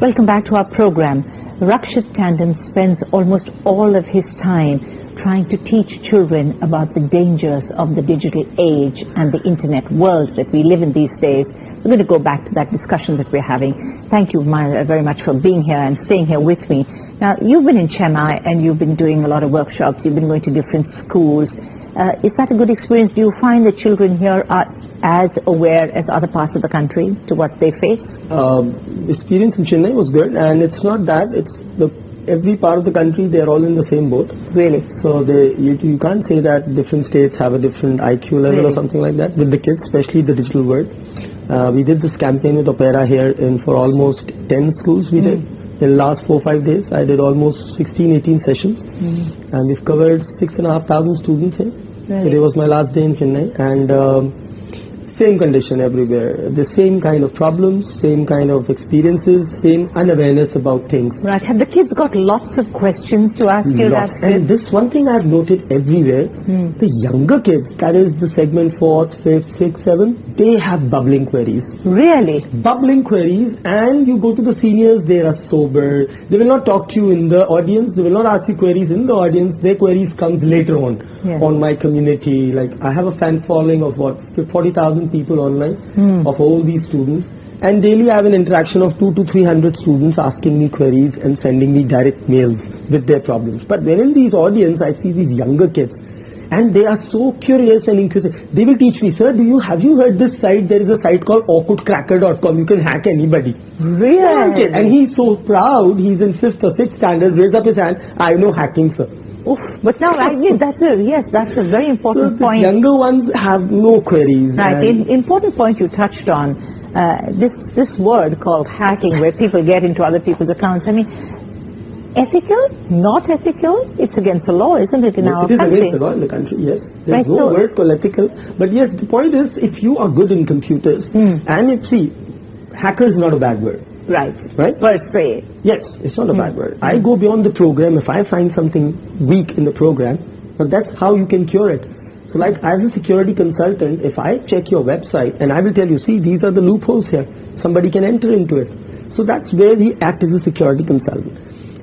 Welcome back to our program. Rakshit Tandon spends almost all of his time trying to teach children about the dangers of the digital age and the internet world that we live in these days. We're going to go back to that discussion that we're having. Thank you very much for being here and staying here with me. Now, you've been in Chennai and you've been doing a lot of workshops. You've been going to different schools. Is that a good experience? Do you find that children here are as aware as other parts of the country to what they face? Experience in Chennai was good, and it's not that, it's every part of the country, they're all in the same boat. Really? So you can't say that different states have a different IQ level Really? Or something like that with the kids, especially the digital world. We did this campaign with Opera here for almost 10 schools we did. In the last 4-5 days, I did almost 16-18 sessions, and we've covered 6,500 students here. Really? Today was my last day in Chennai, and same condition everywhere, the same kind of problems, same kind of experiences, same unawareness about things. Right. Have the kids got lots of questions to ask you? Lots. And this one thing I've noted everywhere, the younger kids, that is the segment 4th, 5th, 6th, 7th, they have bubbling queries. Really? Bubbling queries, and you go to the seniors, they are sober. They will not talk to you in the audience, they will not ask you queries in the audience, their queries comes later on. Yeah. On my community. Like I have a fan following of 40,000 people online of all these students, and daily I have an interaction of 200 to 300 students asking me queries and sending me direct mails with their problems. But when in these audience I see these younger kids, and they are so curious and inquisitive. They will teach me, sir, have you heard this site? There is a site called awkwardcracker.com. You can hack anybody. Really? And he's so proud. He's in 5th or 6th standard. Raise up his hand. I know hacking, sir. Oof. But now, that's a very important So point. Younger ones have no queries. Right. Important point you touched on. This word called hacking, where people get into other people's accounts. I mean, ethical? Not ethical? It's against the law, isn't it, in our country? It is against the law in the country, yes. There's Right, no so word called ethical. But yes, the point is, if you are good in computers, and hacker is not a bad word. Right. Right? Per se. Yes, it's not a bad word. I go beyond the program. If I find something weak in the program, but that's how you can cure it. So like as a security consultant, if I check your website and I will tell you, see, these are the loopholes here. Somebody can enter into it. So that's where we act as a security consultant.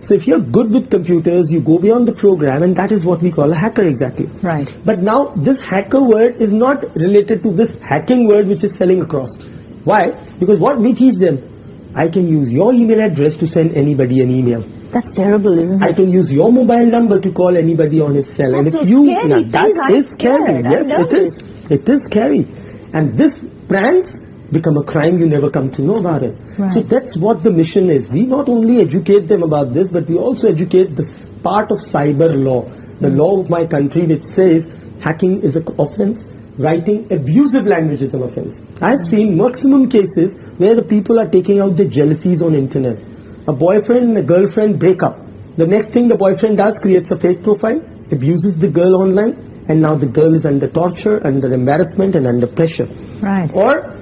So if you're good with computers, you go beyond the program, and that is what we call a hacker exactly. Right. But now this hacker word is not related to this hacking word which is selling across. Why? Because what we teach them, I can use your email address to send anybody an email. That's terrible, isn't it? I can use your mobile number to call anybody on his cell. That's and if so you, scary. now, that is scary. I Yes, know it is. It is scary. And this pranks become a crime, you never come to know about it. Right. So that's what the mission is. We not only educate them about this, but we also educate the part of cyber law, the law of my country, which says hacking is an offense, writing abusive language is an offense. I've seen maximum cases where the people are taking out their jealousies on internet. A boyfriend and a girlfriend break up. The next thing the boyfriend does, creates a fake profile, abuses the girl online, and now the girl is under torture, under embarrassment, and under pressure. Right. Or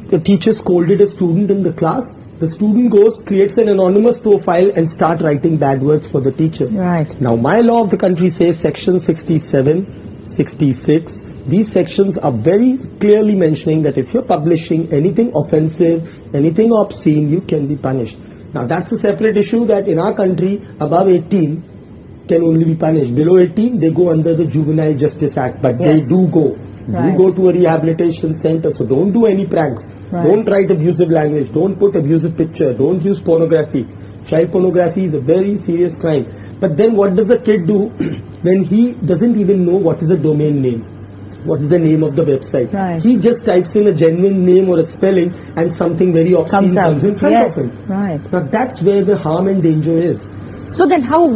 the teacher scolded a student in the class. The student goes, creates an anonymous profile and start writing bad words for the teacher. Right. Now my law of the country says section 67, 66, these sections are very clearly mentioning that if you're publishing anything offensive, anything obscene, you can be punished. Now that's a separate issue that in our country, above 18 can only be punished. Below 18, they go under the Juvenile Justice Act, but they do go. Right. You go to a rehabilitation center, so don't do any pranks. Right. Don't write abusive language. Don't put abusive picture. Don't use pornography. Child pornography is a very serious crime. But then what does the kid do when he doesn't even know what is a domain name? What is the name of the website? Right. He just types in a genuine name or a spelling and something very obscene comes in front of him. Right. Now that's where the harm and danger is. So then how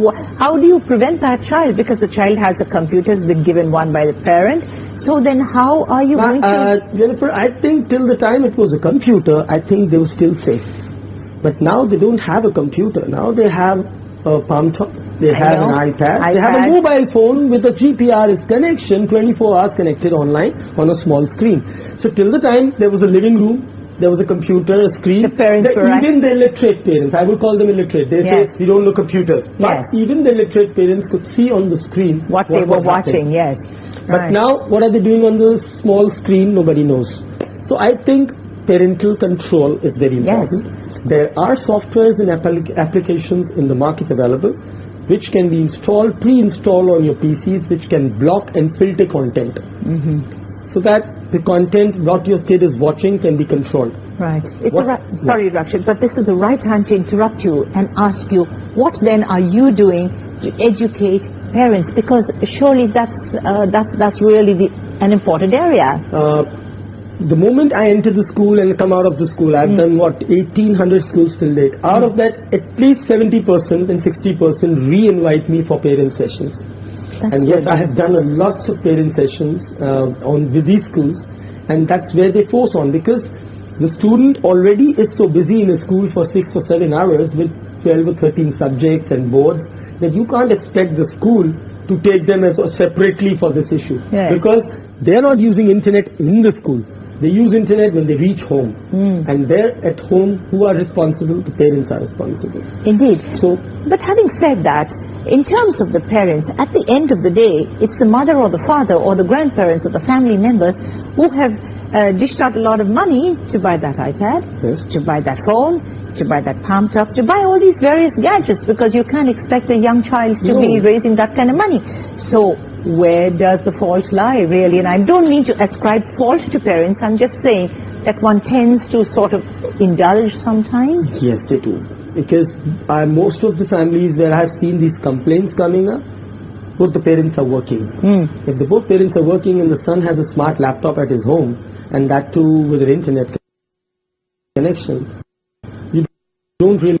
do you prevent that child? Because the child has a computer, has been given one by the parent. So then how are you going to... Jennifer, I think till the time it was a computer, I think they were still safe. But now they don't have a computer. Now they have a palm top. They have an iPad. They have a mobile phone with a GPRS connection, 24 hours connected online on a small screen. So till the time there was a living room, there was a computer, a screen. The parents were even the illiterate parents, I would call them illiterate. They say you don't know computers. But even the illiterate parents could see on the screen what they were watching. Yes. But now what are they doing on the small screen? Nobody knows. So I think parental control is very important. There are softwares and applications in the market available which can be installed, pre-installed on your PCs, which can block and filter content. So that the content what your kid is watching can be controlled. Right. Sorry, Rakshit, but this is the right time to interrupt you and ask you, what then are you doing to educate parents? Because surely that's really an important area. The moment I enter the school and come out of the school, I've done 1,800 schools till date. Out of that, at least 70% and 60% re-invite me for parent sessions. That's and yes, good. I have done lots of parent sessions with these schools, and that's where they force on, because the student already is so busy in a school for 6 or 7 hours with 12 or 13 subjects and boards that you can't expect the school to take them as separately for this issue. Yes. Because they are not using internet in the school. They use internet when they reach home. And they're at home, who are responsible? The parents are responsible. Indeed. So, but having said that, in terms of the parents, at the end of the day, it's the mother or the father or the grandparents or the family members who have dished out a lot of money to buy that iPad, yes, to buy that phone, to buy that palm top, to buy all these various gadgets, because you can't expect a young child to be raising that kind of money. So where does the fault lie, really? And I don't mean to ascribe fault to parents. I'm just saying that one tends to sort of indulge sometimes. Yes, they do. Because most of the families where I've seen these complaints coming up, both the parents are working. If both parents are working and the son has a smart laptop at his home, and that too with an internet connection, you don't really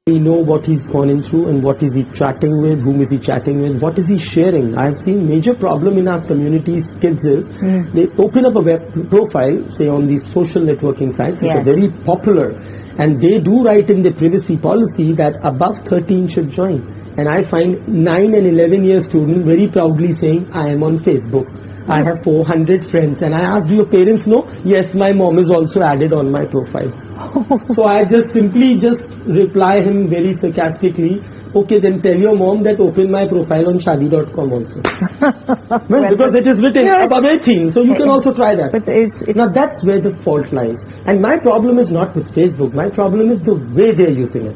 know what he's gone through and what is he chatting with, whom is he chatting with, what is he sharing. I've seen major problem in our community's kids is they open up a web profile, say on these social networking sites, which are very popular, and they do write in the privacy policy that above 13 should join. And I find 9 and 11 year students very proudly saying, I am on Facebook. I have 400 friends. And I asked, do your parents know? Yes, my mom is also added on my profile. So I just simply reply him very sarcastically, okay, then tell your mom that open my profile on shadi.com also. Well, because it is written above 18, so you can also try that. But now that's where the fault lies. And my problem is not with Facebook, my problem is the way they're using it.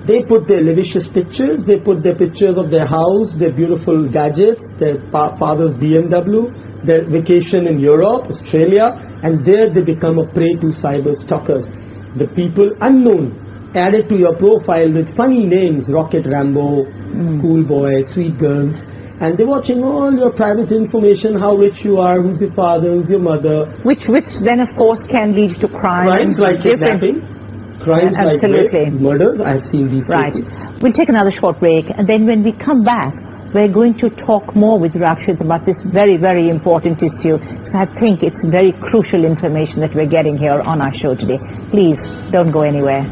They put their lavicious pictures, they put their pictures of their house, their beautiful gadgets, their father's BMW, their vacation in Europe, Australia, and there they become a prey to cyber stalkers. The people unknown added to your profile with funny names, Rocket Rambo, Cool Boy, Sweet Girls, and they're watching all your private information, how rich you are, who's your father, who's your mother. Which then of course can lead to crimes like kidnapping, crimes like rape, murders. I've seen these cases. We'll take another short break, and then when we come back, we're going to talk more with Rakshit about this very, very important issue, because I think it's very crucial information that we're getting here on our show today. Please don't go anywhere.